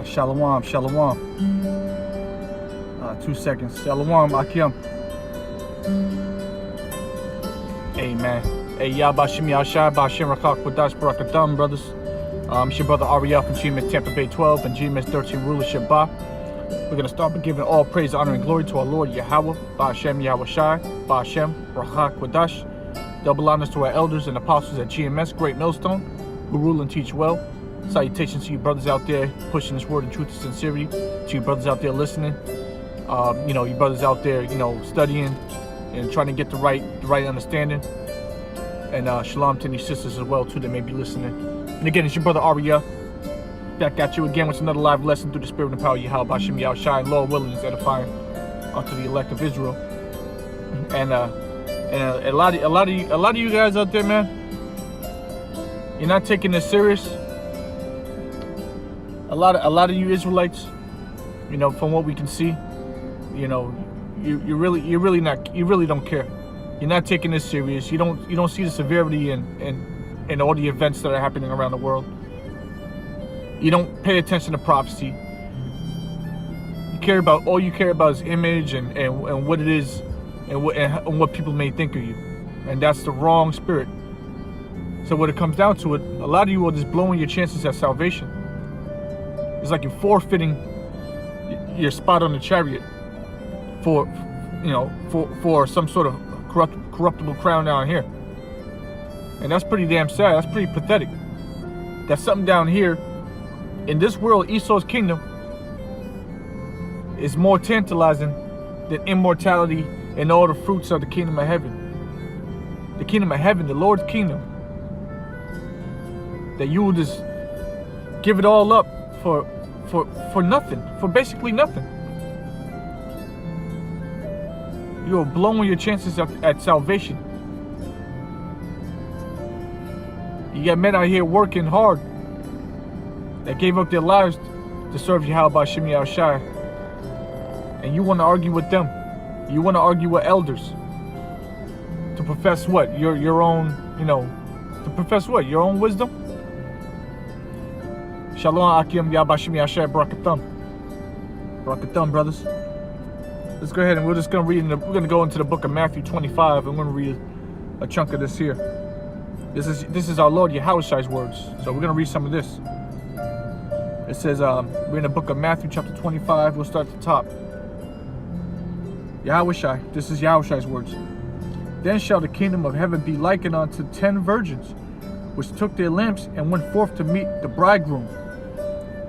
Shalom, shalom. 2 seconds. Shalom, Akim. Amen. Hey, Yabashim Yashai, Bashim Rakak Wadash Barakatam, brothers. It's your brother Ariel from GMS Tampa Bay 12 and GMS 13 Rulership Ba. We're going to start by giving all praise, honor, and glory to our Lord Yahweh, Ba'ashem Yahweh Shai, Ba'ashem Rakak Wadash. Double honors to our elders and apostles at GMS, Great Millstone, who rule and teach well. Salutations to you brothers out there pushing this word in truth and sincerity. To you brothers out there listening. You brothers out there, studying and trying to get the right understanding. And shalom to any sisters as well too that may be listening. And again, it's your brother Aria. Back at you again with another live lesson through the spirit and power of Yahweh Bashim Yahushai, and Lord willing is edifying unto the elect of Israel. And a lot of you guys out there, man, you're not taking this serious. A lot of you Israelites, from what we can see, you really don't care. You're not taking this serious. You don't see the severity in all the events that are happening around the world. You don't pay attention to prophecy. All you care about is image and what it is and what people may think of you. And that's the wrong spirit. So when it comes down to it, a lot of you are just blowing your chances at salvation. It's like you're forfeiting your spot on the chariot for some sort of corruptible crown down here. And that's pretty damn sad. That's pretty pathetic. That something down here in this world, Esau's kingdom, is more tantalizing than immortality and all the fruits of the kingdom of heaven. The kingdom of heaven, the Lord's kingdom. That you will just give it all up for nothing, for basically nothing. You are blowing your chances at salvation. You got men out here working hard that gave up their lives to serve Yahweh Bashim Yahushai. And you want to argue with them. You want to argue with elders. To profess what? Your own, to profess what? Your own wisdom? Shalom Akim Yabashim Yashai Barakatam. Barakatam, brothers. Let's go ahead and we're just going to we're going to go into the book of Matthew 25 and we're going to read a chunk of this here. This is our Lord Yahushai's words. So we're going to read some of this. It says, we're in the book of Matthew chapter 25. We'll start at the top. Yahushai, this is Yahushai's words. Then shall the kingdom of heaven be likened unto 10 virgins, which took their lamps and went forth to meet the bridegroom.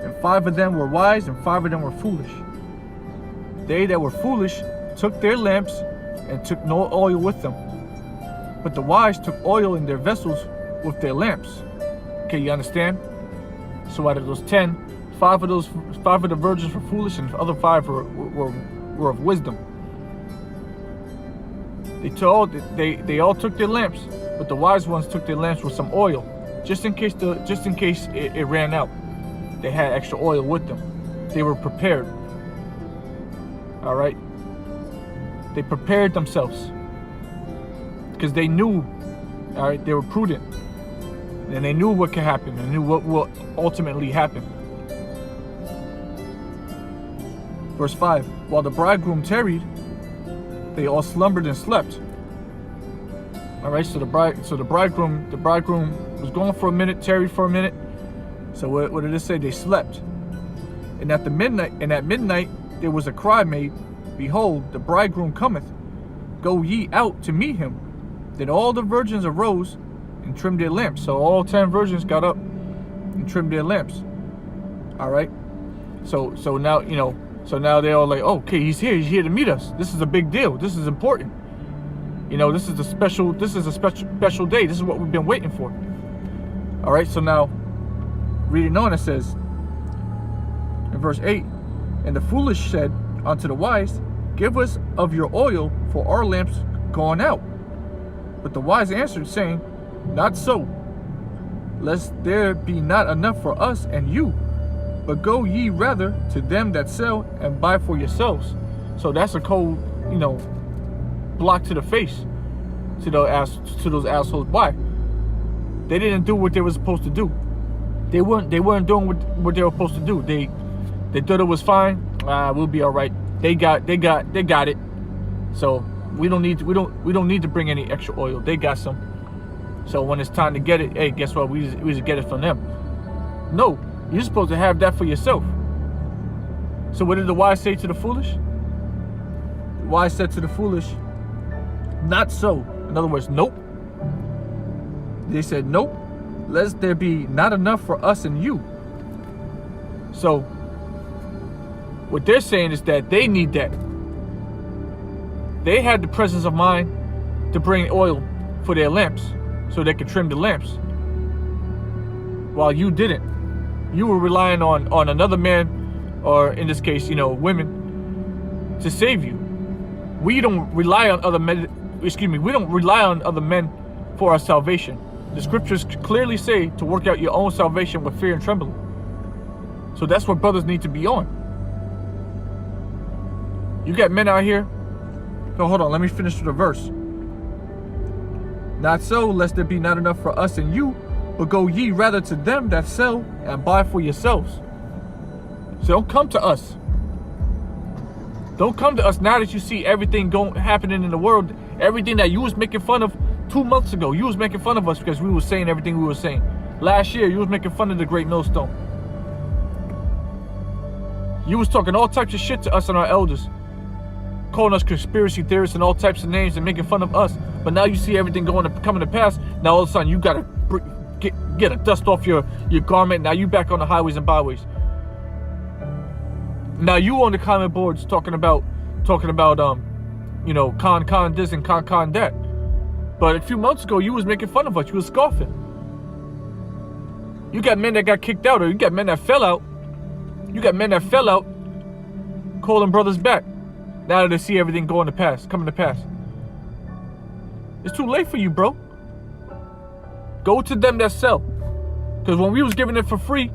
And 5 of them were wise, and 5 of them were foolish. They that were foolish took their lamps and took no oil with them. But the wise took oil in their vessels with their lamps. Okay, you understand? So out of those 10, 5 of the virgins were foolish, and the other 5 were of wisdom. They all took their lamps, but the wise ones took their lamps with some oil, just in case it ran out. They had extra oil with them. They were prepared. All right. They prepared themselves because they knew. All right, they were prudent, and they knew what could happen. They knew what will ultimately happen. Verse 5. While the bridegroom tarried, they all slumbered and slept. All right. So the bridegroom was gone for a minute, tarried for a minute. So what did it say? They slept. And at midnight there was a cry made, Behold, the bridegroom cometh. Go ye out to meet him. Then all the virgins arose and trimmed their lamps. So all 10 virgins got up and trimmed their lamps. All right. So now they're all like, oh, okay, he's here to meet us. This is a big deal. This is important. This is a special day. This is what we've been waiting for. All right. So now, reading on, it says in verse 8, and the foolish said unto the wise, Give us of your oil, for our lamps gone out. But the wise answered, saying, Not so, lest there be not enough for us and you. But go ye rather to them that sell and buy for yourselves. So that's a cold, block to the face to those assholes. Why? They didn't do what they were supposed to do. They weren't doing what they were supposed to do. They thought it was fine. We'll be all right. They got it. So we don't need to bring any extra oil. They got some. So when it's time to get it, hey, guess what? We just get it from them. No, you're supposed to have that for yourself. So what did the wise say to the foolish? The wise said to the foolish, not so. In other words, nope. They said, nope, lest there be not enough for us and you. So what they're saying is that they need that. They had the presence of mind to bring oil for their lamps so they could trim the lamps, while you didn't. You were relying on another man, or in this case, women, to save you. We don't rely on other men. We don't rely on other men for our salvation. The scriptures clearly say to work out your own salvation with fear and trembling. So that's what brothers need to be on. You got men out here. So hold on, let me finish the verse. Not so, lest there be not enough for us and you, but go ye rather to them that sell and buy for yourselves. So don't come to us. Don't come to us now that you see everything happening in the world. Everything that you was making fun of 2 months ago. You was making fun of us because we were saying everything we were saying. Last year, you was making fun of the Great Millstone. You was talking all types of shit to us and our elders, calling us conspiracy theorists and all types of names and making fun of us. But now you see everything coming to pass. Now all of a sudden you gotta get a dust off your garment. Now you back on the highways and byways. Now you on the comment boards talking about con this and con that. But a few months ago you was making fun of us. You was scoffing. You got men that got kicked out, or you got men that fell out. You got men that fell out, calling brothers back. Now that they see everything coming to pass. It's too late for you, bro. Go to them that sell. Because when we was giving it for free,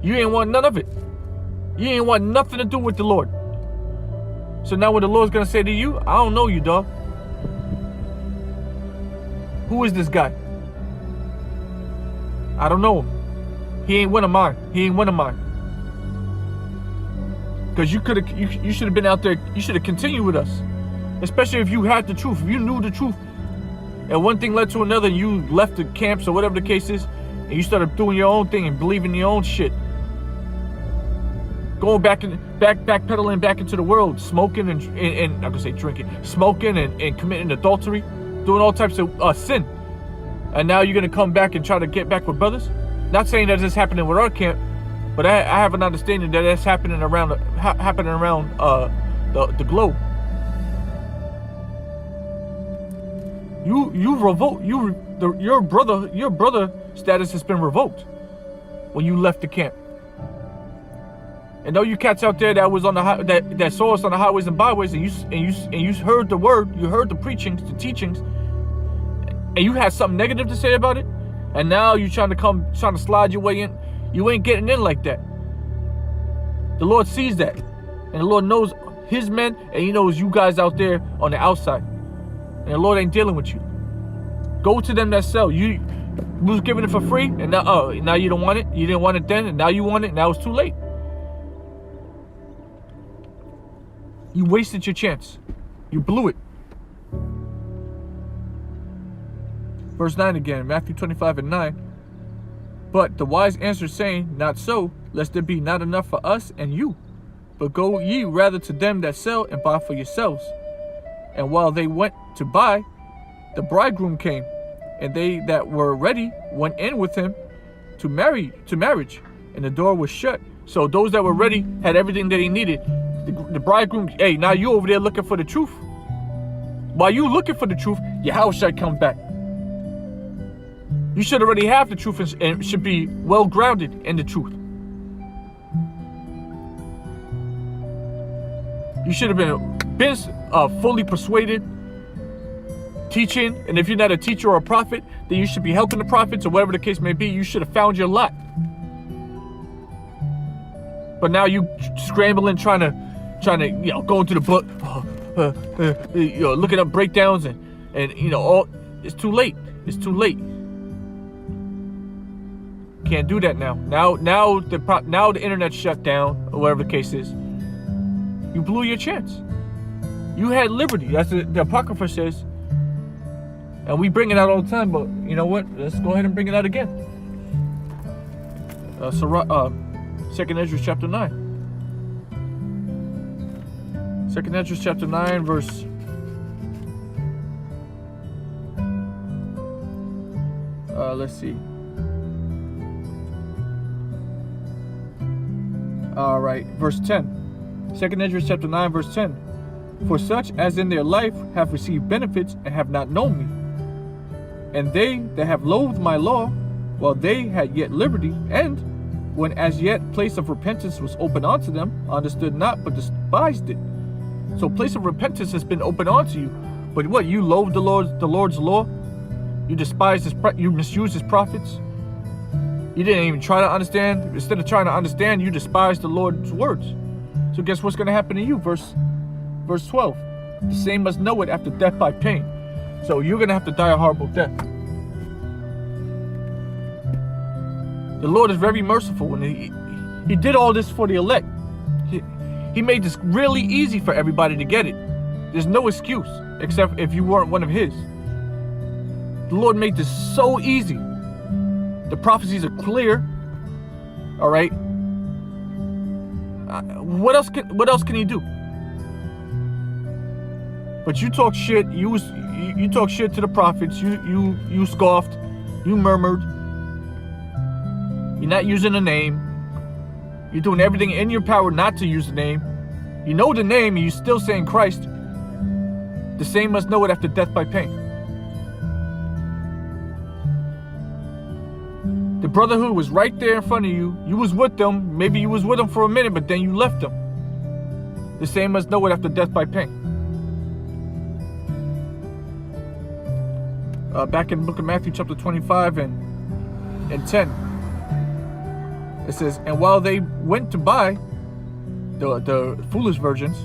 you ain't want none of it. You ain't want nothing to do with the Lord. So now what the Lord's going to say to you, I don't know you, dog. Who is this guy? I don't know him. He ain't one of mine. Because you should have been out there. You should have continued with us, especially if you had the truth. If you knew the truth, and one thing led to another, and you left the camps or whatever the case is, and you started doing your own thing and believing your own shit, going backpedaling back into the world, smoking and I'm gonna say drinking, smoking and committing adultery, doing all types of sin, and now you're gonna come back and try to get back with brothers. Not saying that this happening with our camp. But I have an understanding that that's happening around the globe. You revolt. Your brother status has been revoked when you left the camp. And though you cats out there that was on that saw us on the highways and byways, and you heard the word, you heard the preachings, the teachings, and you had something negative to say about it, and now you trying to slide your way in. You ain't getting in like that. The Lord sees that. And the Lord knows his men, and he knows you guys out there on the outside. And the Lord ain't dealing with you. Go to them that sell. You was giving it for free, and now you don't want it. You didn't want it then, and now you want it. Now it's too late. You wasted your chance. You blew it. Verse 9 again, Matthew 25:9. But the wise answered, saying, not so, lest there be not enough for us and you. But go ye rather to them that sell and buy for yourselves. And while they went to buy, the bridegroom came, and they that were ready went in with him to marriage, and the door was shut. So those that were ready had everything that he needed. The bridegroom, hey, now you over there looking for the truth. While you looking for the truth, Yahushua come back. You should already have the truth and should be well grounded in the truth. You should have been fully persuaded, teaching, and if you're not a teacher or a prophet, then you should be helping the prophets or whatever the case may be. You should have found your lot. But now you scrambling, trying to go into the book, looking up breakdowns and all. It's too late. It's too late. can't do that now. Now the internet's shut down, or whatever the case is. You blew your chance. You had liberty. That's what the Apocrypha says. And we bring it out all the time, but you know what? Let's go ahead and bring it out again. 2nd Ezra chapter 9. 2nd Ezra chapter 9, verse... let's see. All right, verse 10. 2nd Ezra chapter 9, verse 10. For such as in their life have received benefits and have not known me, and they that have loathed my law, while they had yet liberty, and when as yet place of repentance was open unto them, understood not, but despised it. So place of repentance has been open unto you, but what, you loathed the Lord's law? You despised you misused his prophets? You didn't even try to understand. Instead of trying to understand, you despised the Lord's words. So guess what's going to happen to you? Verse 12. The same must know it after death by pain. So you're going to have to die a horrible death. The Lord is very merciful, and he did all this for the elect. He made this really easy for everybody to get it. There's no excuse, except if you weren't one of his. The Lord made this so easy. The prophecies are clear. All right. What else can he do? But you talk shit. You talk shit to the prophets. You scoffed. You murmured. You're not using the name. You're doing everything in your power not to use the name. You know the name, and you're still saying Christ. The same must know it after death by pain. The brotherhood was right there in front of you. You was with them. Maybe you was with them for a minute, but then you left them. The same must know it after death by pain. Back in the book of Matthew chapter 25 and 10. It says, and while they went to buy the foolish virgins,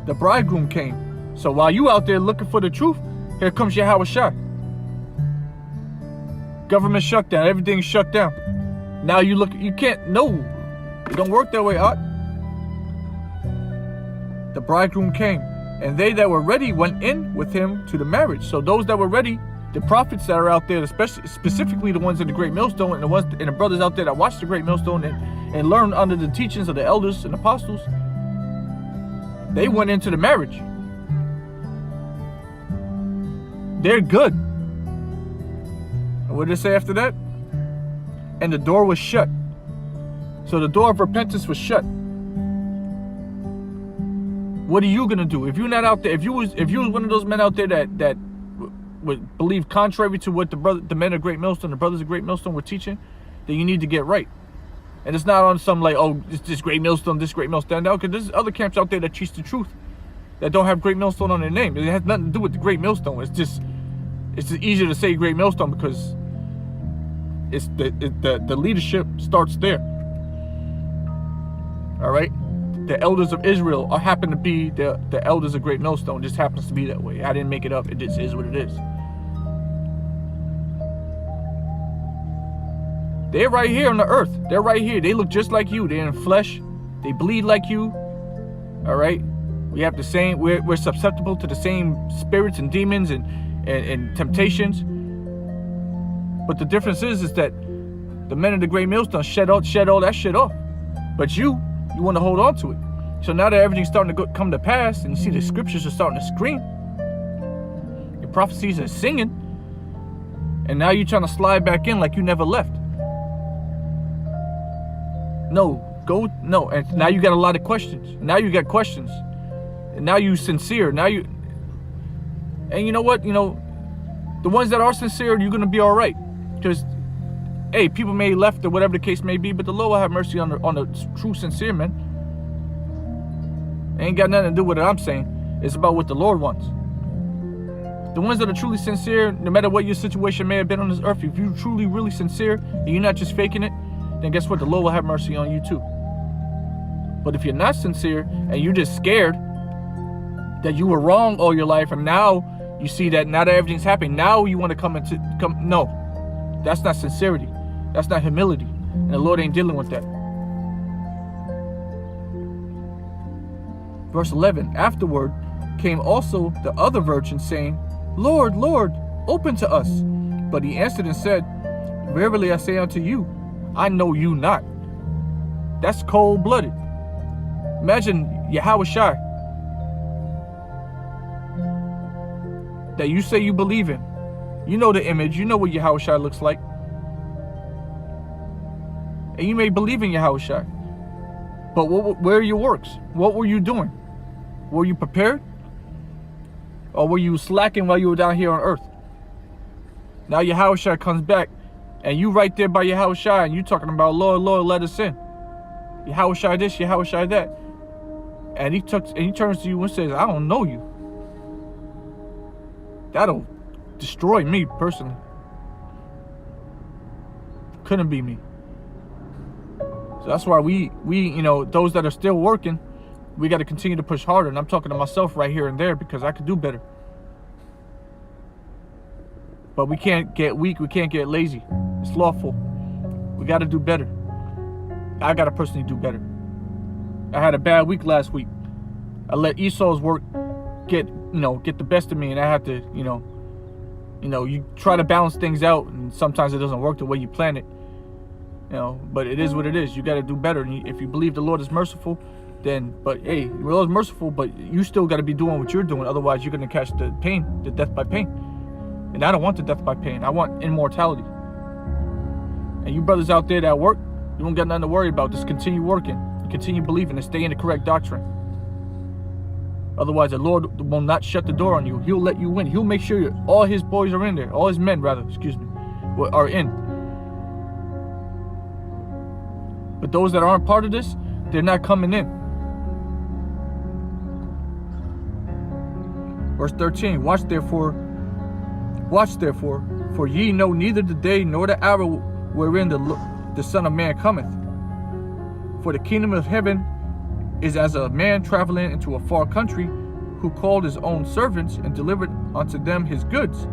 the bridegroom came. So while you out there looking for the truth, here comes Yahushua. Government shut down. Everything's shut down. Now you can't, no. It don't work that way, Art. The bridegroom came, and they that were ready went in with him to the marriage. So those that were ready, the prophets that are out there, specifically the ones in the Great Millstone, and the brothers out there that watch the Great Millstone and learn under the teachings of the elders and apostles, they went into the marriage. They're good. And what did it say after that? And the door was shut. So the door of repentance was shut. What are you gonna do if you're not out there? If you was one of those men out there that would believe contrary to what the men of Great Millstone, the brothers of Great Millstone were teaching, then you need to get right. And it's not on some like, oh, this Great Millstone, this Great Millstone. No, because there's other camps out there that teach the truth that don't have Great Millstone on their name. It has nothing to do with the Great Millstone. It's just easier to say Great Millstone because it's the leadership starts there. All right. The elders of Israel happen to be the elders of Great Millstone. It just happens to be that way. I didn't make it up. It just is what it is. They're right here on the earth. They're right here. They look just like you. They're in flesh. They bleed like you. All right. We have the same. We're susceptible to the same spirits and demons and temptations. But the difference is that the men of the Great Millstone shed all that shit off. But you want to hold on to it. So now that everything's starting to come to pass, and you see the scriptures are starting to scream, your prophecies are singing, and now you're trying to slide back in like you never left. No, and now you got a lot of questions. Now you got questions, and now you sincere. And you know what? The ones that are sincere, you're gonna be all right, because hey, people may left or whatever the case may be, but the Lord will have mercy on the true sincere men. It ain't got nothing to do with what I'm saying. It's about what the Lord wants. The ones that are truly sincere, no matter what your situation may have been on this earth, if you're truly, really sincere, and you're not just faking it, then guess what? The Lord will have mercy on you too. But if you're not sincere, and you're just scared that you were wrong all your life, and now you see that now that everything's happening, now you want to come. No, that's not sincerity. That's not humility. And the Lord ain't dealing with that. Verse 11, afterward came also the other virgin, saying, Lord, Lord, open to us. But he answered and said, Verily I say unto you, I know you not. That's cold-blooded. Imagine Yahushua that you say you believe in. You know the image. You know what Yahushua looks like. And you may believe in Yahushua. But where are your works? What were you doing? Were you prepared? Or were you slacking while you were down here on earth? Now Yahushua comes back, and you right there by Yahushua, and you talking about, Lord, Lord, let us in. Yahushua this, Yahushua that. And he turns to you and says, I don't know you. That'll destroy me personally. Couldn't be me. So that's why we those that are still working, we got to continue to push harder. And I'm talking to myself right here and there, because I could do better. But we can't get weak. We can't get lazy. It's lawful. We got to do better. I got to personally do better. I had a bad week last week. I let Esau's work get the best of me, and I had to, you try to balance things out, and sometimes it doesn't work the way you plan it. But it is what it is. You got to do better. And if you believe the Lord is merciful, but hey, the Lord is merciful, but you still got to be doing what you're doing. Otherwise, you're going to catch the pain, the death by pain. And I don't want the death by pain. I want immortality. And you brothers out there that work, you don't got nothing to worry about. Just continue working, and continue believing, and stay in the correct doctrine. Otherwise, the Lord will not shut the door on you. He'll let you in. He'll make sure all his boys are in there. All his men, rather, are in. But those that aren't part of this, they're not coming in. Verse 13, Watch therefore, for ye know neither the day nor the hour wherein the Son of Man cometh. For the kingdom of heaven is as a man traveling into a far country, who called his own servants and delivered unto them his goods.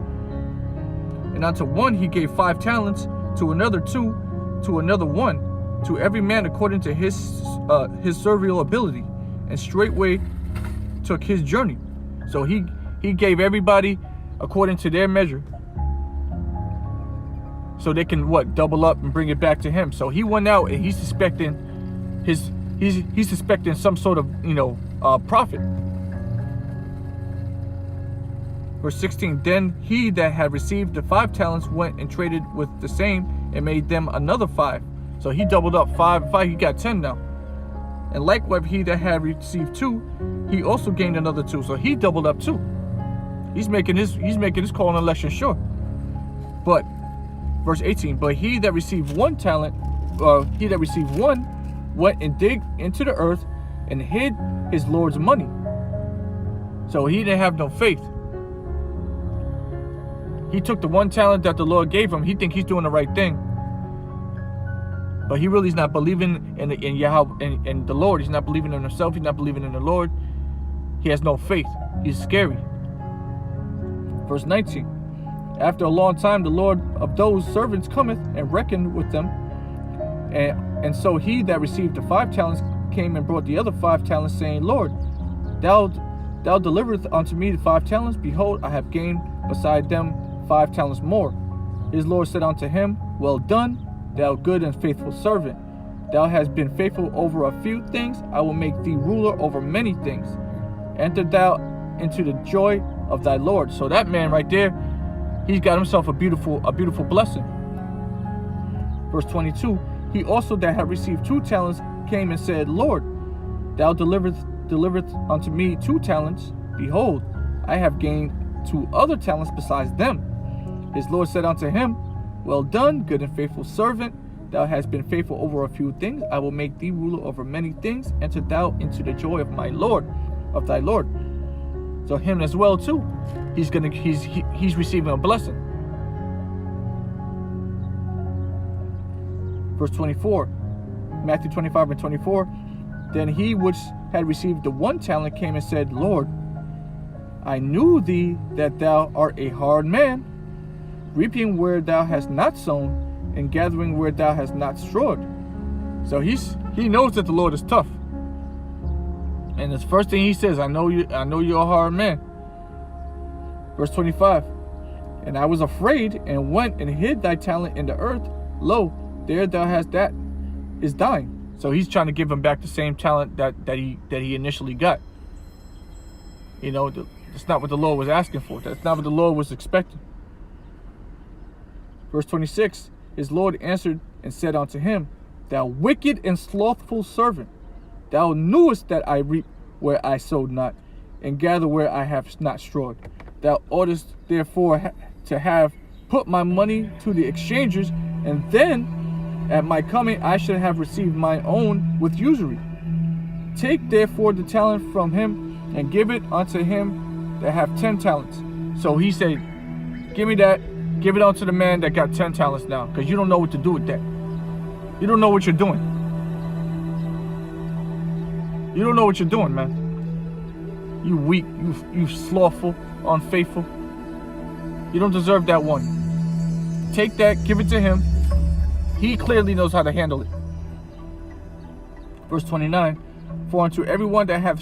And unto one he gave 5 talents, to another 2, to another 1, to every man according to his servile ability, and straightway took his journey. So he gave everybody according to their measure, so they can double up and bring it back to him. So he went out, and he's suspecting he's suspecting some sort of profit. Verse 16, Then he that had received the 5 talents went and traded with the same, and made them another 5. So he doubled up 5, he got 10 now. And likewise he that had received 2, he also gained another 2. So he doubled up 2. He's making his call and election sure. But verse 18, But he that received 1 talent, went and digged into the earth and hid his Lord's money. So he didn't have no faith. He took the 1 talent that the Lord gave him. He think he's doing the right thing, but he really is not believing in Yahweh and the Lord. He's not believing in himself. He's not believing in the Lord. He has no faith. He's scary. Verse 19, After a long time the Lord of those servants cometh and reckoned with them. And so he that received the 5 talents came and brought the other 5 talents, saying, Lord, thou deliverest unto me the 5 talents. Behold, I have gained beside them 5 talents more. His Lord said unto him, Well done, thou good and faithful servant. Thou hast been faithful over a few things. I will make thee ruler over many things. Enter thou into the joy of thy Lord. So that man right there, he's got himself a beautiful blessing. Verse 22, He also that had received 2 talents came and said, Lord, thou deliverest unto me 2 talents. Behold, I have gained 2 other talents besides them. His Lord said unto him, Well done, good and faithful servant. Thou hast been faithful over a few things. I will make thee ruler over many things. Enter thou into the joy of thy Lord. So him as well too, he's receiving a blessing. Verse 24, Matthew 25 and 24. Then he which had received the 1 talent came and said, Lord, I knew thee that thou art a hard man, reaping where thou hast not sown, and gathering where thou hast not strawed. So he knows that the Lord is tough. And the first thing he says, I know you're a hard man. Verse 25. And I was afraid and went and hid thy talent in the earth. Lo, there thou hast that is thine. So he's trying to give him back the same talent that he initially got. You know, that's not what the Lord was asking for. That's not what the Lord was expecting. Verse 26. His Lord answered and said unto him, Thou wicked and slothful servant, thou knewest that I reap where I sowed not, and gather where I have not strawed. Thou oughtest therefore to have put my money to the exchangers, and then at my coming I should have received mine own with usury. Take therefore the talent from him, and give it unto him that have 10 talents. So he said, give me that, give it unto the man that got 10 talents now, because you don't know what to do with that. You don't know what you're doing. You don't know what you're doing, man. You weak, you slothful, unfaithful. You don't deserve that one. Take that, give it to him. He clearly knows how to handle it. Verse 29. For unto everyone that hath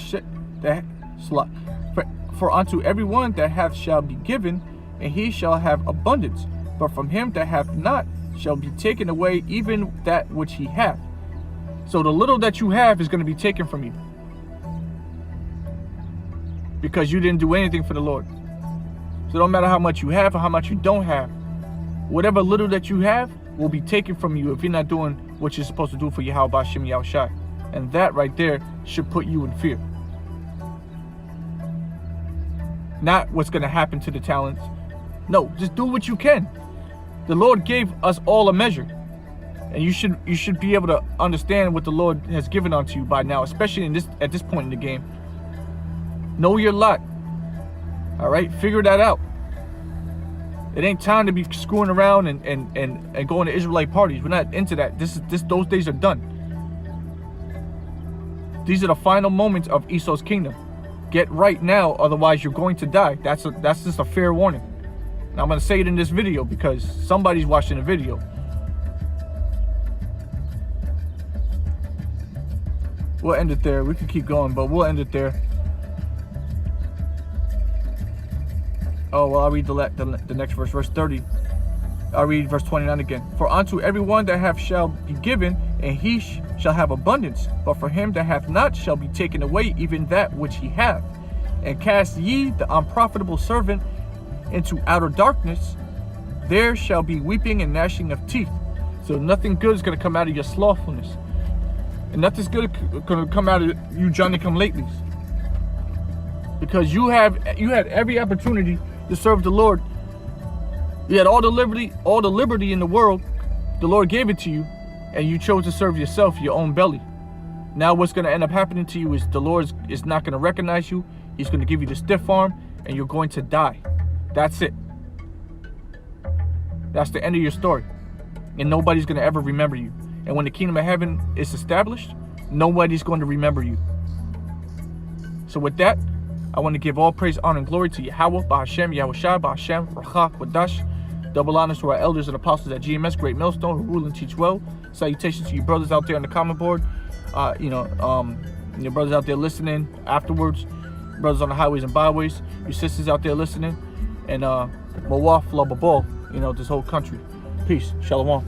for unto everyone that hath shall be given, and he shall have abundance. But from him that hath not shall be taken away even that which he hath. So the little that you have is going to be taken from you, because you didn't do anything for the Lord. So it don't matter how much you have or how much you don't have. Whatever little that you have will be taken from you if you're not doing what you're supposed to do for Yahweh B'Shem Yahushai. And that right there should put you in fear. Not what's going to happen to the talents. No, just do what you can. The Lord gave us all a measure. And you should be able to understand what the Lord has given unto you by now, especially at this point in the game. Know your lot. All right, figure that out. It ain't time to be screwing around and going to Israelite parties. We're not into that. Those days are done. These are the final moments of Esau's kingdom. Get right now, otherwise you're going to die. That's just a fair warning. And I'm going to say it in this video because somebody's watching the video. We'll end it there. We can keep going, but we'll end it there. Oh, well, I'll read the next verse, verse 30. I'll read verse 29 again. For unto everyone that hath shall be given, and he shall have abundance. But for him that hath not shall be taken away even that which he hath. And cast ye the unprofitable servant into outer darkness. There shall be weeping and gnashing of teeth. So nothing good is going to come out of your slothfulness. And nothing's good going to come out of you Johnny-come-latelys. Because you had every opportunity to serve the Lord. You had all the liberty in the world. The Lord gave it to you, and you chose to serve yourself, your own belly. Now what's going to end up happening to you is the Lord is not going to recognize you. He's going to give you the stiff arm, and you're going to die. That's it. That's the end of your story. And nobody's going to ever remember you. And when the kingdom of heaven is established, nobody's going to remember you. So with that, I want to give all praise, honor, and glory to Yahweh, B'Hashem, Yahushua, B'Hashem, Racha, Wadash. Double honors to our elders and apostles at GMS, Great Millstone, who rule and teach well. Salutations to you brothers out there on the comment board. Your brothers out there listening afterwards. Brothers on the highways and byways. Your sisters out there listening. And Mawaf, Lababal, this whole country. Peace. Shalom.